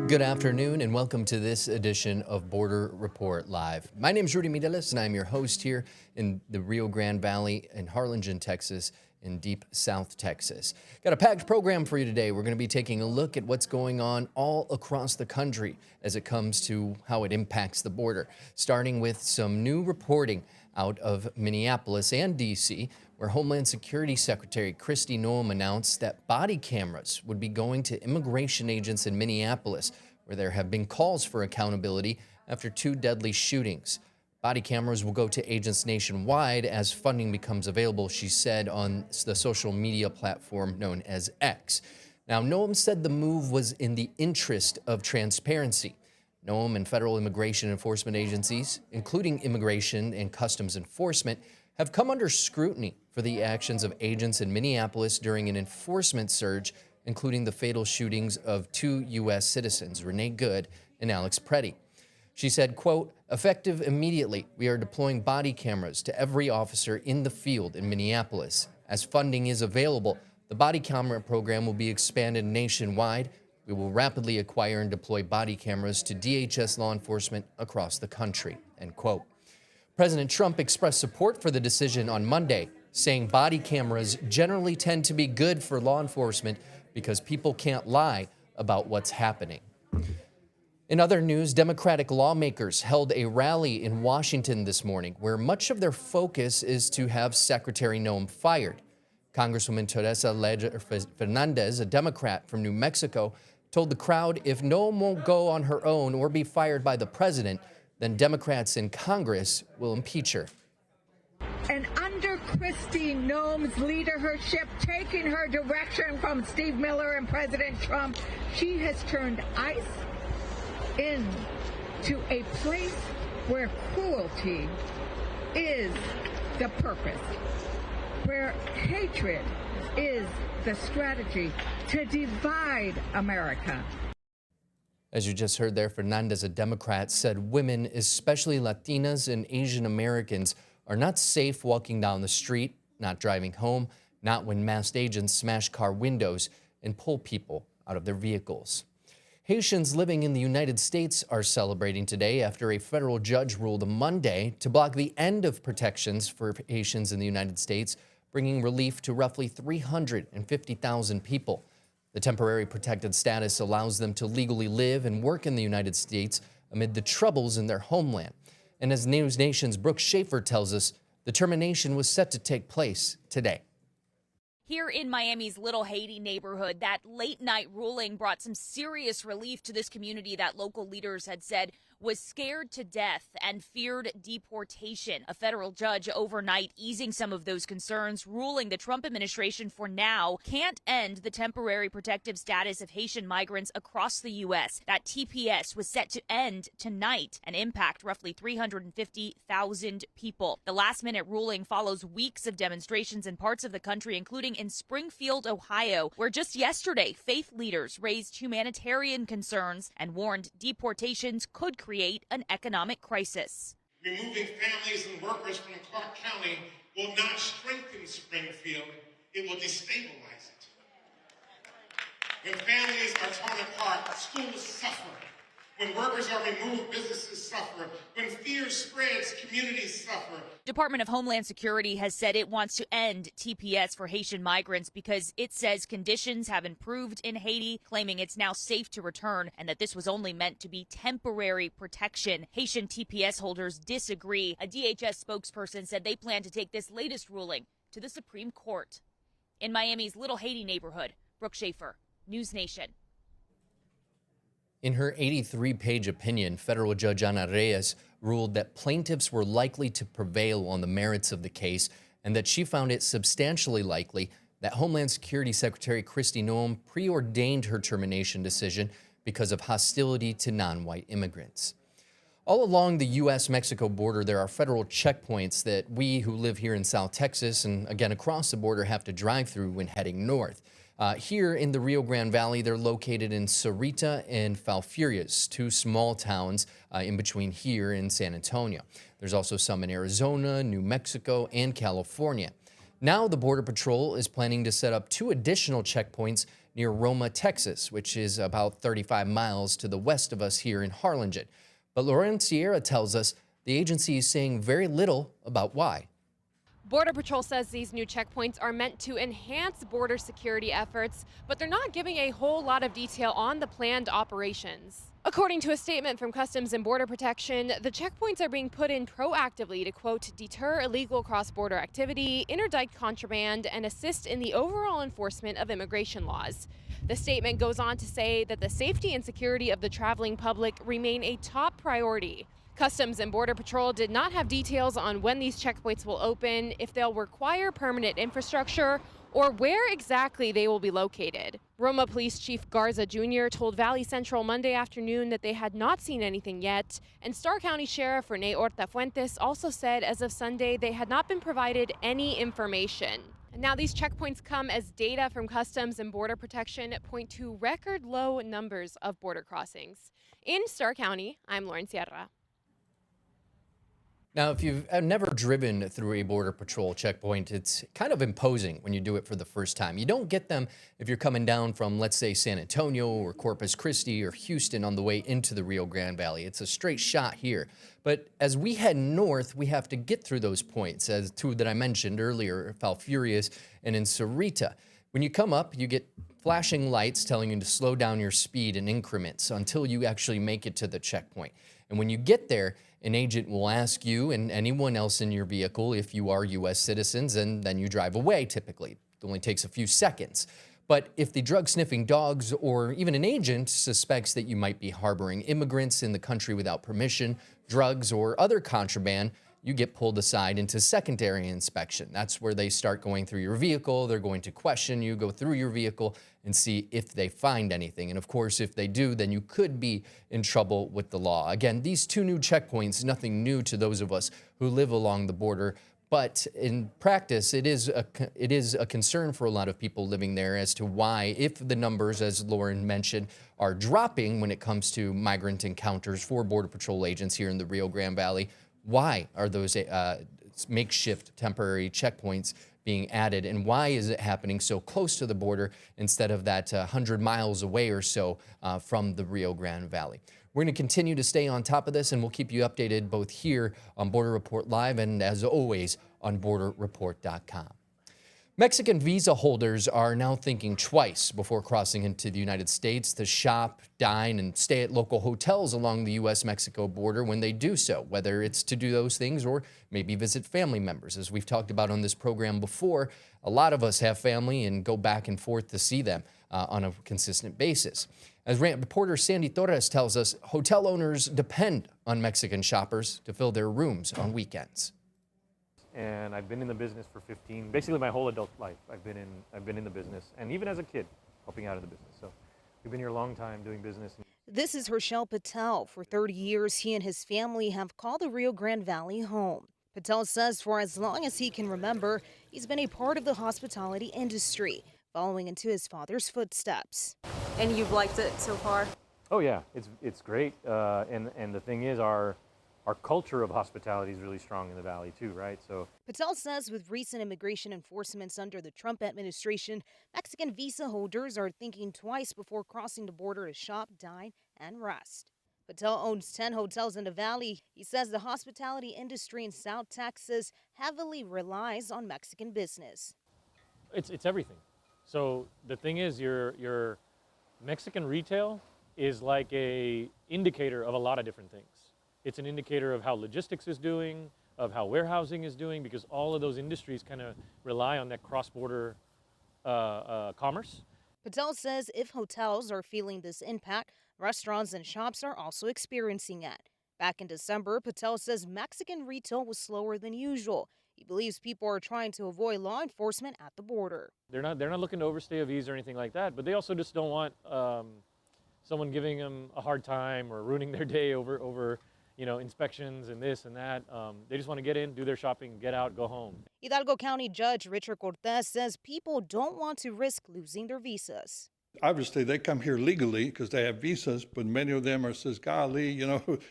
Good afternoon and welcome to this edition of Border Report Live. My name is Rudy Mireles and I'm your host here in the Rio Grande Valley in Harlingen, Texas, in deep South Texas. Got a packed program for you today. We're going to be taking a look at what's going on all across the country as it comes to how it impacts the border, starting with some new reporting out of Minneapolis and D.C., where Homeland Security Secretary Noem announced that body cameras would be going to immigration agents in Minneapolis, where there have been calls for accountability after two deadly shootings. Body cameras will go to agents nationwide as funding becomes available, she said on the social media platform known as X. Now, Noem said the move was in the interest of transparency. Noem and federal immigration enforcement agencies, including Immigration and Customs Enforcement, have come under scrutiny for the actions of agents in Minneapolis during an enforcement surge, including the fatal shootings of two U.S. citizens, Renee Good and Alex Preddy. She said, quote, "Effective immediately, we are deploying body cameras to every officer in the field in Minneapolis. As funding is available, the body camera program will be expanded nationwide. We will rapidly acquire and deploy body cameras to DHS law enforcement across the country," end quote. President Trump expressed support for the decision on Monday, saying body cameras generally tend to be good for law enforcement because people can't lie about what's happening. In other news, Democratic lawmakers held a rally in Washington this morning where much of their focus is to have Secretary Noem fired. Congresswoman Teresa Leger Fernandez, a Democrat from New Mexico, told the crowd if Noem won't go on her own or be fired by the president, then Democrats in Congress will impeach her. And under Kristi Noem's leadership, taking her direction from Steve Miller and President Trump, she has turned ICE into a place where cruelty is the purpose, where hatred is the strategy to divide America. As you just heard there, Fernandez, a Democrat, said women, especially Latinas and Asian Americans, are not safe walking down the street, not driving home, not when masked agents smash car windows and pull people out of their vehicles. Haitians living in the United States are celebrating today after a federal judge ruled on Monday to block the end of protections for Haitians in the United States, bringing relief to roughly 350,000 people. The temporary protected status allows them to legally live and work in the United States amid the troubles in their homeland. And as News Nation's Brooke Schaefer tells us, the termination was set to take place today. Here in Miami's Little Haiti neighborhood, that late-night ruling brought some serious relief to this community that local leaders had said was scared to death and feared deportation. A federal judge overnight easing some of those concerns, ruling the Trump administration for now can't end the temporary protective status of Haitian migrants across the U.S. That TPS was set to end tonight and impact roughly 350,000 people. The last-minute ruling follows weeks of demonstrations in parts of the country, including in Springfield, Ohio, where just yesterday faith leaders raised humanitarian concerns and warned deportations could create an economic crisis. Removing families and workers from Clark County will not strengthen Springfield, it will destabilize it. When families are torn apart, schools suffer. When workers are removed, businesses suffer. When fear spreads, communities suffer. Department of Homeland Security has said it wants to end TPS for Haitian migrants because it says conditions have improved in Haiti, claiming it's now safe to return and that this was only meant to be temporary protection. Haitian TPS holders disagree. A DHS spokesperson said they plan to take this latest ruling to the Supreme Court. In Miami's Little Haiti neighborhood, Brooke Schaefer, News Nation. In her 83-page opinion, federal judge Ana Reyes ruled that plaintiffs were likely to prevail on the merits of the case and that she found it substantially likely that Homeland Security Secretary Kristi Noem preordained her termination decision because of hostility to non-white immigrants. All along the U.S.-Mexico border, there are federal checkpoints that we who live here in South Texas and again across the border have to drive through when heading north. Here in the Rio Grande Valley, they're located in Sarita and Falfurrias, two small towns in between here and San Antonio. There's also some in Arizona, New Mexico, and California. Now the Border Patrol is planning to set up 2 additional checkpoints near Roma, Texas, which is about 35 miles to the west of us here in Harlingen. But Lauren Sierra tells us the agency is saying very little about why. Border Patrol says these new checkpoints are meant to enhance border security efforts, but they're not giving a whole lot of detail on the planned operations. According to a statement from Customs and Border Protection, the checkpoints are being put in proactively to, quote, deter illegal cross-border activity, interdict contraband, and assist in the overall enforcement of immigration laws. The statement goes on to say that the safety and security of the traveling public remain a top priority. Customs and Border Patrol did not have details on when these checkpoints will open, if they'll require permanent infrastructure, or where exactly they will be located. Roma Police Chief Garza Jr. told Valley Central Monday afternoon that they had not seen anything yet, and Starr County Sheriff Rene Horta-Fuentes also said as of Sunday they had not been provided any information. And now these checkpoints come as data from Customs and Border Protection point to record low numbers of border crossings. In Starr County, I'm Lauren Sierra. Now, if you've never driven through a Border Patrol checkpoint, it's kind of imposing when you do it for the first time. You don't get them if you're coming down from, let's say, San Antonio or Corpus Christi or Houston on the way into the Rio Grande Valley. It's a straight shot here. But as we head north, we have to get through those points, as two that I mentioned earlier, Falfurrias and in Sarita. When you come up, you get flashing lights telling you to slow down your speed in increments until you actually make it to the checkpoint. And when you get there, an agent will ask you and anyone else in your vehicle if you are U.S. citizens, and then you drive away typically. It only takes a few seconds. But if the drug-sniffing dogs or even an agent suspects that you might be harboring immigrants in the country without permission, drugs, or other contraband, you get pulled aside into secondary inspection. That's where they start going through your vehicle. They're going to question you, go through your vehicle, and see if they find anything. And of course, if they do, then you could be in trouble with the law. Again, these two new checkpoints, nothing new to those of us who live along the border, but in practice, it is a concern for a lot of people living there as to why, if the numbers, as Lauren mentioned, are dropping when it comes to migrant encounters for Border Patrol agents here in the Rio Grande Valley, why are those makeshift temporary checkpoints being added, and why is it happening so close to the border instead of that 100 miles away or so from the Rio Grande Valley? We're going to continue to stay on top of this, and we'll keep you updated both here on Border Report Live and, as always, on borderreport.com. Mexican visa holders are now thinking twice before crossing into the United States to shop, dine, and stay at local hotels along the U.S.-Mexico border when they do so, whether it's to do those things or maybe visit family members. As we've talked about on this program before, a lot of us have family and go back and forth to see them on a consistent basis. As reporter Sandy Torres tells us, hotel owners depend on Mexican shoppers to fill their rooms on weekends. And I've been in the business for basically my whole adult life. I've been in the business, and even as a kid, helping out in the business. So we've been here a long time doing business. This is Herschel Patel. For 30 years, he and his family have called the Rio Grande Valley home. Patel says for as long as he can remember, he's been a part of the hospitality industry, following into his father's footsteps. And you've liked it so far? Oh yeah, it's great. And the thing is, our culture of hospitality is really strong in the Valley too, right? So Patel says with recent immigration enforcements under the Trump administration, Mexican visa holders are thinking twice before crossing the border to shop, dine, and rest. Patel owns 10 hotels in the Valley. He says the hospitality industry in South Texas heavily relies on Mexican business. It's everything. So the thing is, your Mexican retail is like a indicator of a lot of different things. It's an indicator of how logistics is doing, of how warehousing is doing, because all of those industries kind of rely on that cross-border commerce. Patel says if hotels are feeling this impact, restaurants and shops are also experiencing it. Back in December, Patel says Mexican retail was slower than usual. He believes people are trying to avoid law enforcement at the border. They're not looking to overstay a visa or anything like that, but they also just don't want someone giving them a hard time or ruining their day over inspections and this and that. They just want to get in, do their shopping, get out, go home. Hidalgo County Judge Richard Cortez says people don't want to risk losing their visas. Obviously, they come here legally because they have visas, but many of them says, golly,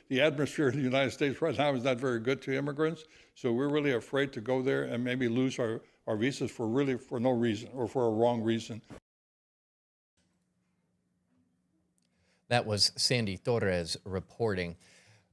the atmosphere in the United States right now is not very good to immigrants. So we're really afraid to go there and maybe lose our visas for no reason or for a wrong reason. That was Sandy Torres reporting.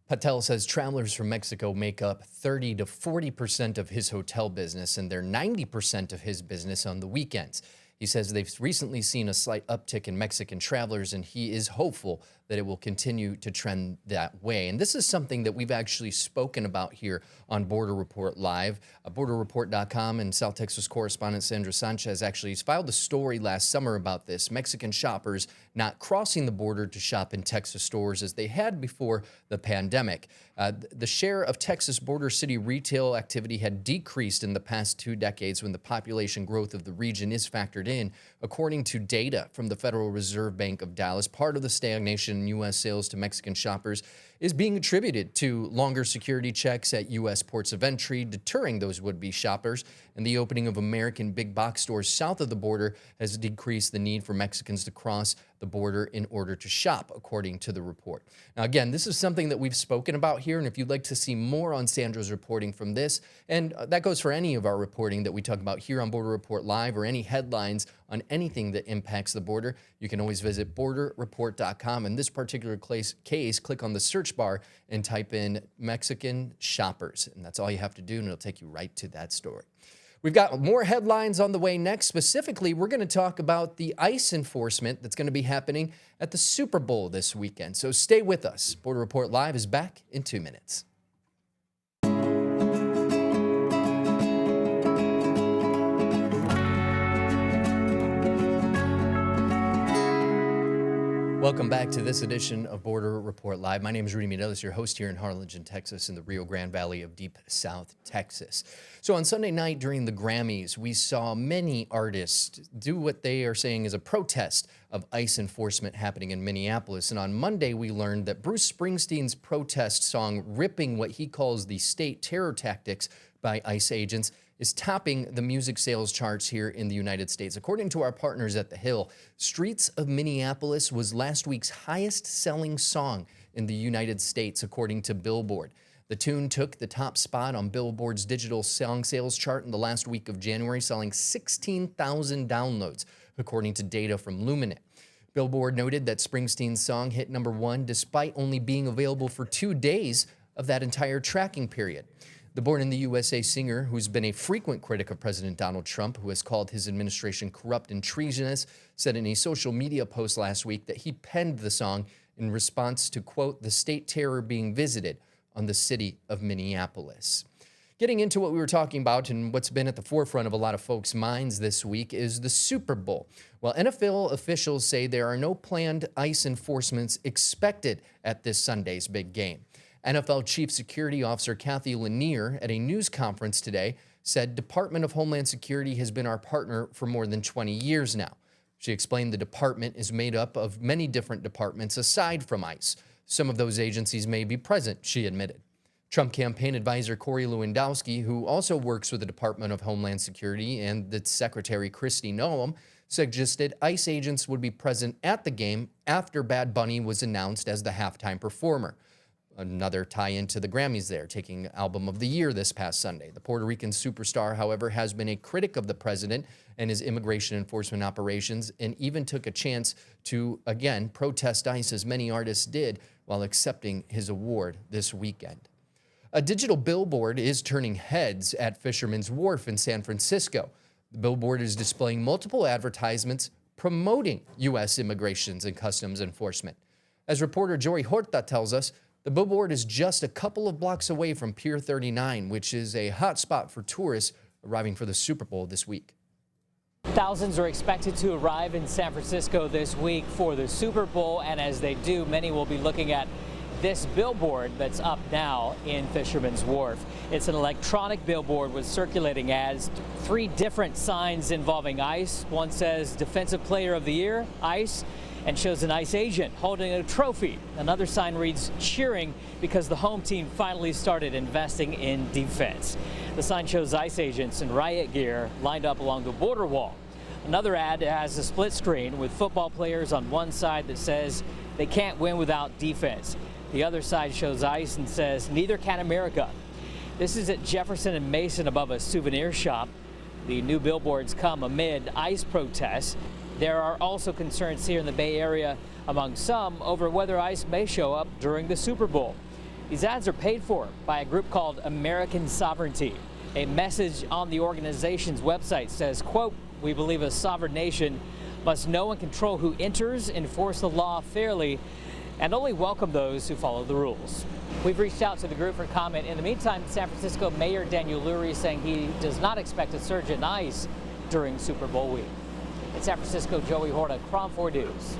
Patel says travelers from Mexico make up 30 to 40% of his hotel business, and they're 90% of his business on the weekends. He says they've recently seen a slight uptick in Mexican travelers, and he is hopeful that it will continue to trend that way. And this is something that we've actually spoken about here on Border Report Live. BorderReport.com and South Texas correspondent Sandra Sanchez actually filed a story last summer about this. Mexican shoppers not crossing the border to shop in Texas stores as they had before the pandemic. The share of Texas border city retail activity had decreased in the past 2 decades when the population growth of the region is factored in. According to data from the Federal Reserve Bank of Dallas, part of the stagnation in U.S. sales to Mexican shoppers is being attributed to longer security checks at U.S. ports of entry, deterring those would-be shoppers, and the opening of American big box stores south of the border has decreased the need for Mexicans to cross the border in order to shop, according to the report. Now, again, this is something that we've spoken about here, and if you'd like to see more on Sandra's reporting from this, and that goes for any of our reporting that we talk about here on Border Report Live, or any headlines on anything that impacts the border, you can always visit BorderReport.com. In this particular case, click on the search bar and type in Mexican shoppers, and that's all you have to do, and it'll take you right to that story. We've got more headlines on the way next. Specifically, we're going to talk about the ICE enforcement that's going to be happening at the Super Bowl this weekend. So stay with us. Border Report Live is back in 2 minutes. Welcome back to this edition of Border Report Live. My name is Rudy Mireles, your host here in Harlingen, Texas, in the Rio Grande Valley of deep South Texas. So on Sunday night during the Grammys, we saw many artists do what they are saying is a protest of ICE enforcement happening in Minneapolis. And on Monday, we learned that Bruce Springsteen's protest song, ripping what he calls the state terror tactics by ICE agents, is topping the music sales charts here in the United States. According to our partners at The Hill, Streets of Minneapolis was last week's highest-selling song in the United States, according to Billboard. The tune took the top spot on Billboard's digital song sales chart in the last week of January, selling 16,000 downloads, according to data from Luminate. Billboard noted that Springsteen's song hit #1 despite only being available for 2 days of that entire tracking period. The Born in the USA singer, who's been a frequent critic of President Donald Trump, who has called his administration corrupt and treasonous, said in a social media post last week that he penned the song in response to, quote, the state terror being visited on the city of Minneapolis. Getting into what we were talking about and what's been at the forefront of a lot of folks' minds this week is the Super Bowl. Well, NFL officials say there are no planned ICE enforcements expected at this Sunday's big game. NFL Chief Security Officer Kathy Lanier at a news conference today said Department of Homeland Security has been our partner for more than 20 years now. She explained the department is made up of many different departments aside from ICE. Some of those agencies may be present, she admitted. Trump campaign advisor Corey Lewandowski, who also works with the Department of Homeland Security, and the Secretary Kristi Noem, suggested ICE agents would be present at the game after Bad Bunny was announced as the halftime performer. Another tie-in to the Grammys there, taking Album of the Year this past Sunday. The Puerto Rican superstar, however, has been a critic of the president and his immigration enforcement operations, and even took a chance to, again, protest ICE as many artists did while accepting his award this weekend. A digital billboard is turning heads at Fisherman's Wharf in San Francisco. The billboard is displaying multiple advertisements promoting U.S. immigrations and customs enforcement. As reporter Jory Horta tells us, the billboard is just a couple of blocks away from Pier 39, which is a hot spot for tourists arriving for the Super Bowl this week. Thousands are expected to arrive in San Francisco this week for the Super Bowl, and as they do, many will be looking at this billboard that's up now in Fisherman's Wharf. It's an electronic billboard with circulating ads, 3 different signs involving ICE. One says Defensive Player of the Year, ICE, and shows an ICE agent holding a trophy. Another sign reads, cheering because the home team finally started investing in defense. The sign shows ICE agents in riot gear lined up along the border wall. Another ad has a split screen with football players on one side that says they can't win without defense. The other side shows ICE and says, neither can America. This is at Jefferson and Mason above a souvenir shop. The new billboards come amid ICE protests. There are also concerns here in the Bay Area among some over whether ICE may show up during the Super Bowl. These ads are paid for by a group called American Sovereignty. A message on the organization's website says, quote, "We believe a sovereign nation must know and control who enters, enforce the law fairly, and only welcome those who follow the rules." We've reached out to the group for comment. In the meantime, San Francisco Mayor Daniel Lurie saying he does not expect a surge in ICE during Super Bowl week. In San Francisco, Joey Horta, KRON 4 News.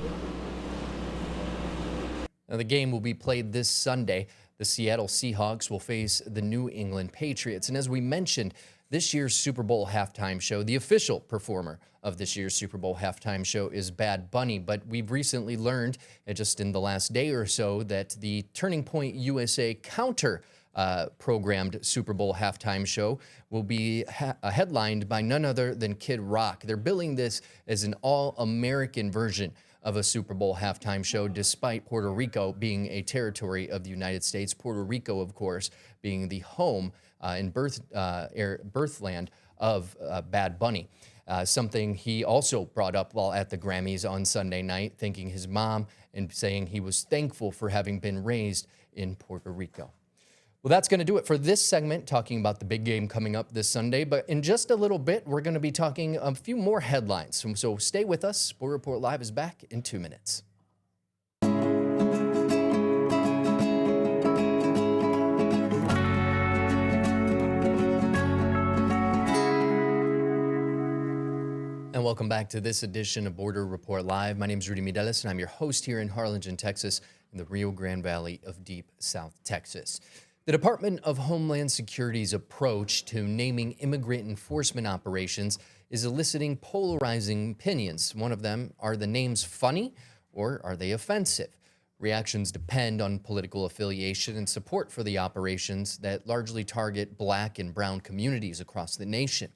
Now, the game will be played this Sunday. The Seattle Seahawks will face the New England Patriots. And as we mentioned, this year's Super Bowl halftime show, the official performer of this year's Super Bowl halftime show is Bad Bunny. But we've recently learned, just in the last day or so, that the Turning Point USA programmed Super Bowl halftime show will be headlined by none other than Kid Rock. They're billing this as an all-American version of a Super Bowl halftime show, despite Puerto Rico being a territory of the United States. Puerto Rico, of course, being the home and birthland of Bad Bunny. Something he also brought up while at the Grammys on Sunday night, thanking his mom and saying he was thankful for having been raised in Puerto Rico. Well, that's going to do it for this segment, talking about the big game coming up this Sunday. But in just a little bit, we're going to be talking a few more headlines. So stay with us. Sport Report Live is back in 2 minutes. And welcome back to this edition of Border Report Live. My name is Rudy Mireles, and I'm your host here in Harlingen, Texas, in the Rio Grande Valley of deep South Texas. The Department of Homeland Security's approach to naming immigrant enforcement operations is eliciting polarizing opinions. One of them, are the names funny or are they offensive? Reactions depend on political affiliation and support for the operations that largely target Black and brown communities across the nation.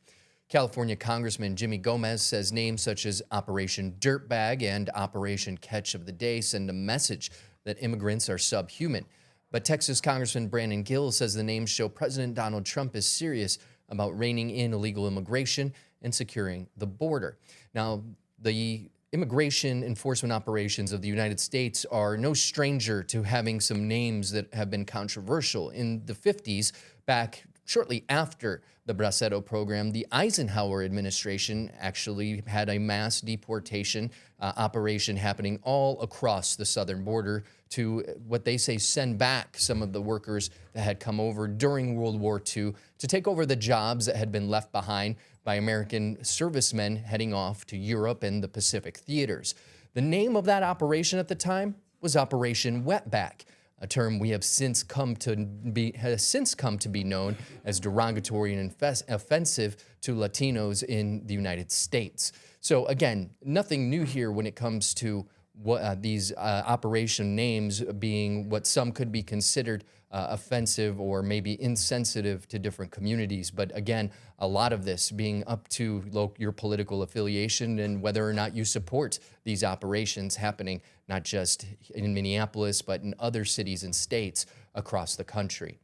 California Congressman Jimmy Gomez says names such as Operation Dirtbag and Operation Catch of the Day send a message that immigrants are subhuman. But Texas Congressman Brandon Gill says the names show President Donald Trump is serious about reining in illegal immigration and securing the border. Now, the immigration enforcement operations of the United States are no stranger to having some names that have been controversial. In the 50s, back shortly after the Bracero program, the Eisenhower administration actually had a mass deportation operation happening all across the southern border to what they say send back some of the workers that had come over during World War II to take over the jobs that had been left behind by American servicemen heading off to Europe and the Pacific theaters. The name of that operation at the time was Operation Wetback, a term we have since come to be known as derogatory and offensive to Latinos in the United States. So again, nothing new here when it comes to what these operation names being what some could be considered offensive or maybe insensitive to different communities. But again, a lot of this being up to your political affiliation and whether or not you support these operations happening, not just in Minneapolis, but in other cities and states across the country.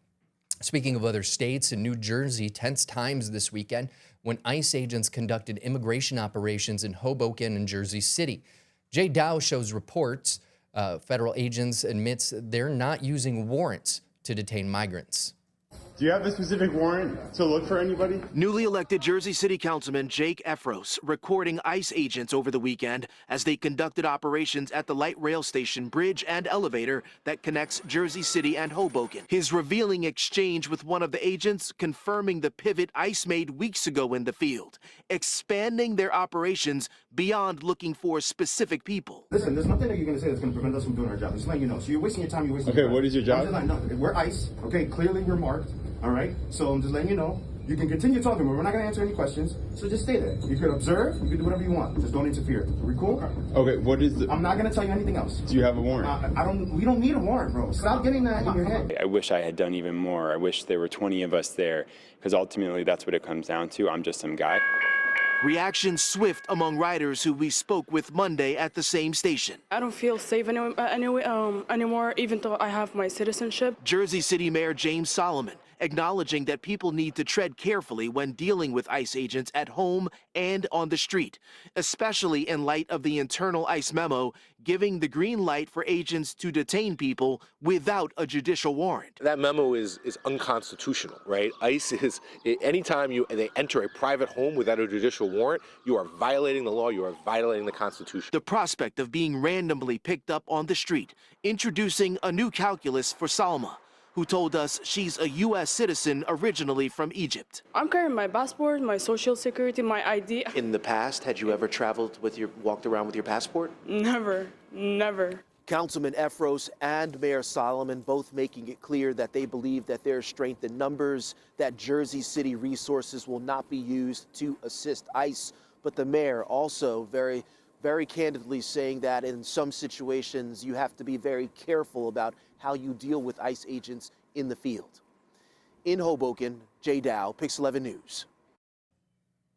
Speaking of other states, in New Jersey, tense times this weekend when ICE agents conducted immigration operations in Hoboken and Jersey City. Jay Dow shows reports federal agents admits they're not using warrants to detain migrants. Do you have a specific warrant to look for anybody? Newly elected Jersey City Councilman Jake Efros recording ICE agents over the weekend as they conducted operations at the light rail station bridge and elevator that connects Jersey City and Hoboken. His revealing exchange with one of the agents confirming the pivot ICE made weeks ago in the field, expanding their operations beyond looking for specific people. Listen, there's nothing that you're going to say that's going to prevent us from doing our job. Just letting you know. So you're wasting your time, you're wasting your time. Okay, what is your job? No, we're ICE. Okay, clearly we're marked. All right, so I'm just letting you know. You can continue talking, but we're not going to answer any questions. So just stay there. You can observe. You can do whatever you want. Just don't interfere. Are we cool? Okay. What is the? I'm not going to tell you anything else. Do you have a warrant? We don't need a warrant, bro. Stop getting that in your head. I wish I had done even more. I wish there were 20 of us there, because ultimately that's what it comes down to. I'm just some guy. Reaction swift among riders who we spoke with Monday at the same station. I don't feel safe anymore, even though I have my citizenship. Jersey City Mayor James Solomon acknowledging that people need to tread carefully when dealing with ICE agents at home and on the street, especially in light of the internal ICE memo giving the green light for agents to detain people without a judicial warrant. That memo is unconstitutional, right? ICE is, anytime they enter a private home without a judicial warrant, you are violating the law, you are violating the Constitution. The prospect of being randomly picked up on the street, introducing a new calculus for Salma, who told us she's a U.S. citizen originally from Egypt. I'm carrying my passport, my social security, my ID. In the past, had you ever walked around with your passport? Never, never. Councilman Efros and Mayor Solomon both making it clear that they believe that there's strength in numbers, that Jersey City resources will not be used to assist ICE. But the mayor also very candidly saying that in some situations you have to be very careful about how you deal with ICE agents in the field. In Hoboken, Jay Dow, Pix 11 News.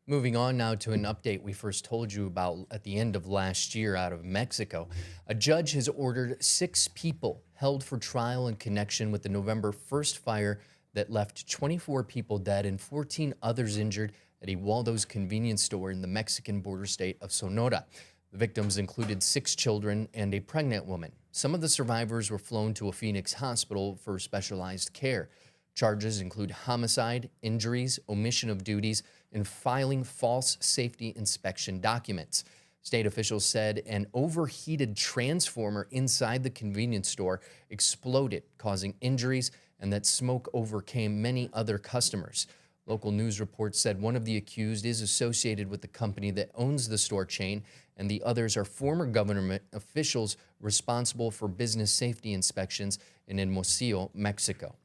Moving on now to an update we first told you about at the end of last year out of Mexico. A judge has ordered 6 people held for trial in connection with the November 1st fire that left 24 people dead and 14 others injured at a Waldo's convenience store in the Mexican border state of Sonora. The victims included 6 children and a pregnant woman. Some of the survivors were flown to a Phoenix hospital for specialized care. Charges include homicide, injuries, omission of duties, and filing false safety inspection documents. State officials said an overheated transformer inside the convenience store exploded, causing injuries, and that smoke overcame many other customers. Local news reports said one of the accused is associated with the company that owns the store chain, and the others are former government officials responsible for business safety inspections in Hermosillo, Mexico.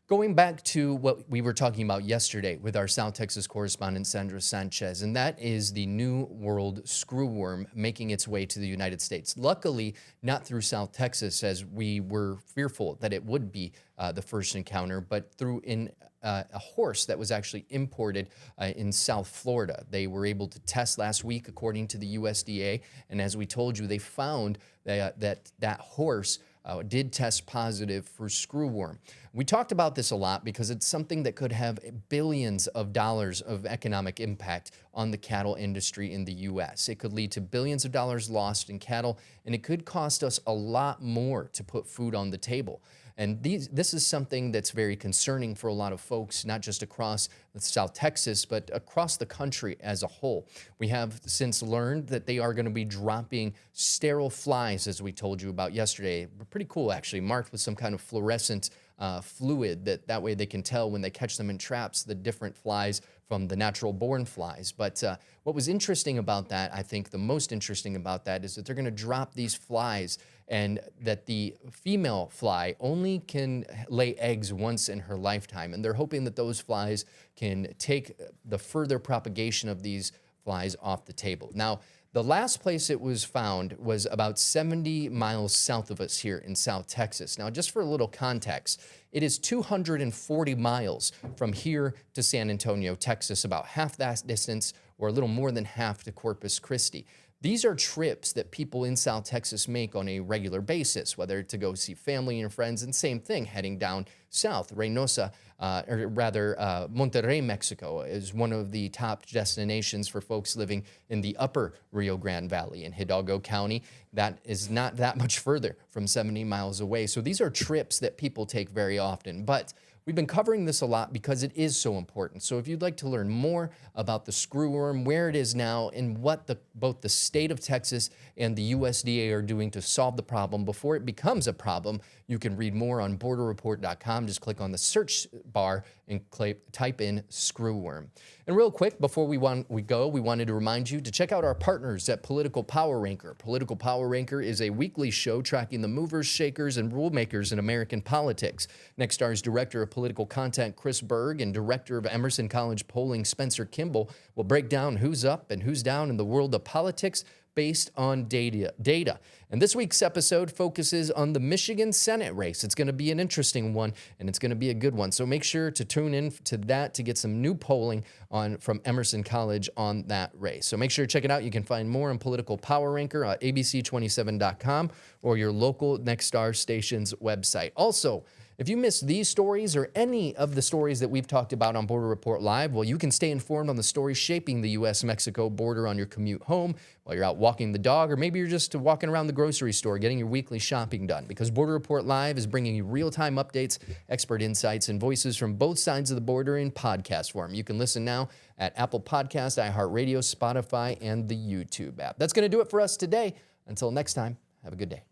Going back to what we were talking about yesterday with our South Texas correspondent Sandra Sanchez, and that is the New World screwworm making its way to the United States. Luckily, not through South Texas, as we were fearful that it would be the first encounter, but through a horse that was actually imported in South Florida. They were able to test last week, according to the USDA, and as we told you, they found that horse did test positive for screwworm. We talked about this a lot because it's something that could have billions of dollars of economic impact on the cattle industry in the U.S. It could lead to billions of dollars lost in cattle, and it could cost us a lot more to put food on the table. And this is something that's very concerning for a lot of folks, not just across South Texas, but across the country as a whole. We have since learned that they are going to be dropping sterile flies, as we told you about yesterday. Pretty cool, actually, marked with some kind of fluorescent fluid that way they can tell when they catch them in traps the different flies from the natural born flies. But what was interesting about that, I think the most interesting about that, is that they're going to drop these flies, and that the female fly only can lay eggs once in her lifetime. And they're hoping that those flies can take the further propagation of these flies off the table. Now, the last place it was found was about 70 miles south of us here in South Texas. Now, just for a little context, it is 240 miles from here to San Antonio, Texas, about half that distance, or a little more than half, to Corpus Christi. These are trips that people in South Texas make on a regular basis, whether to go see family and friends, and same thing, heading down south. Reynosa, Monterrey, Mexico, is one of the top destinations for folks living in the upper Rio Grande Valley. In Hidalgo County, that is not that much further from 70 miles away. So these are trips that people take very often. But we've been covering this a lot because it is so important. So if you'd like to learn more about the screwworm, where it is now, and what both the state of Texas and the USDA are doing to solve the problem before it becomes a problem, you can read more on borderreport.com. Just click on the search bar and type in screwworm. And real quick, before we go, we wanted to remind you to check out our partners at Political Power Ranker. Political Power Ranker is a weekly show tracking the movers, shakers, and rule makers in American politics. Nextstar's Director of Political Content, Chris Berg, and Director of Emerson College Polling, Spencer Kimball, will break down who's up and who's down in the world of politics based on data. And this week's episode focuses on the Michigan Senate race. It's going to be an interesting one, and it's going to be a good one. So make sure to tune in to that to get some new polling from Emerson College on that race. So make sure to check it out. You can find more on Political Power Ranker at abc27.com or your local Nextstar station's website. Also, If you missed these stories or any of the stories that we've talked about on Border Report Live, well, you can stay informed on the stories shaping the U.S.-Mexico border on your commute home, while you're out walking the dog, or maybe you're just walking around the grocery store getting your weekly shopping done, because Border Report Live is bringing you real-time updates, expert insights, and voices from both sides of the border in podcast form. You can listen now at Apple Podcasts, iHeartRadio, Spotify, and the YouTube app. That's going to do it for us today. Until next time, have a good day.